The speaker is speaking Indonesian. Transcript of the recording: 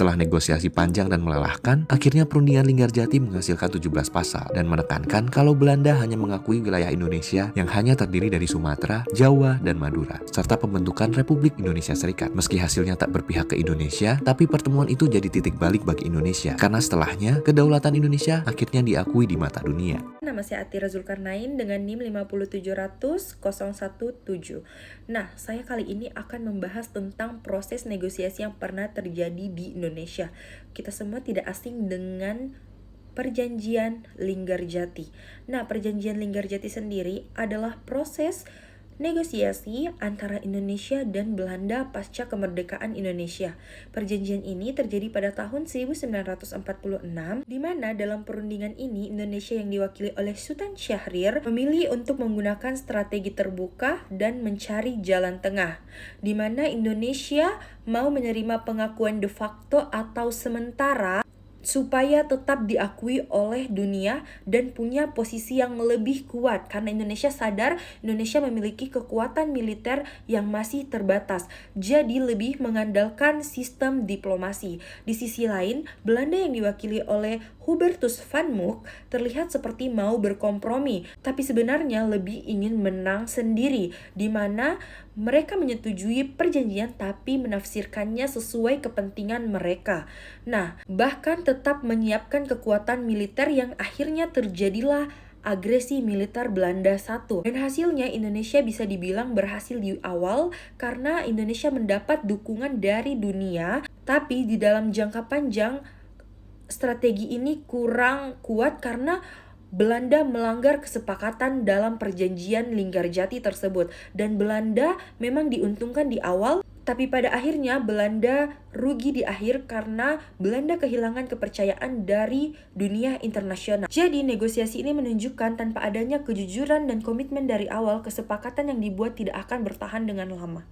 Setelah negosiasi panjang dan melelahkan, akhirnya perundingan Linggarjati menghasilkan 17 pasal dan menekankan kalau Belanda hanya mengakui wilayah Indonesia yang hanya terdiri dari Sumatera, Jawa, dan Madura, serta pembentukan Republik Indonesia Serikat. Meski hasilnya tak berpihak ke Indonesia, tapi pertemuan itu jadi titik balik bagi Indonesia, karena setelahnya kedaulatan Indonesia akhirnya diakui di mata dunia. Nama saya Atira Zulkarnain dengan NIM 5700017. Nah, saya kali ini akan membahas tentang proses negosiasi yang pernah terjadi di Indonesia. Kita semua tidak asing dengan Perjanjian Linggarjati. Nah, Perjanjian Linggarjati sendiri adalah proses negosiasi antara Indonesia dan Belanda pasca kemerdekaan Indonesia. Perjanjian ini terjadi pada tahun 1946, di mana dalam perundingan ini Indonesia yang diwakili oleh Sultan Syahrir memilih untuk menggunakan strategi terbuka dan mencari jalan tengah, di mana Indonesia mau menerima pengakuan de facto atau sementara supaya tetap diakui oleh dunia dan punya posisi yang lebih kuat, karena Indonesia sadar Indonesia memiliki kekuatan militer yang masih terbatas, jadi lebih mengandalkan sistem diplomasi. Di sisi lain, Belanda yang diwakili oleh Hubertus van Mook terlihat seperti mau berkompromi, tapi sebenarnya lebih ingin menang sendiri, di mana mereka menyetujui perjanjian tapi menafsirkannya sesuai kepentingan mereka. Nah, bahkan tetap menyiapkan kekuatan militer yang akhirnya terjadilah agresi militer Belanda I. Dan hasilnya Indonesia bisa dibilang berhasil di awal karena Indonesia mendapat dukungan dari dunia, tapi di dalam jangka panjang strategi ini kurang kuat karena Belanda melanggar kesepakatan dalam perjanjian Linggarjati tersebut, dan Belanda memang diuntungkan di awal, tapi pada akhirnya Belanda rugi di akhir karena Belanda kehilangan kepercayaan dari dunia internasional. Jadi negosiasi ini menunjukkan tanpa adanya kejujuran dan komitmen dari awal, kesepakatan yang dibuat tidak akan bertahan dengan lama.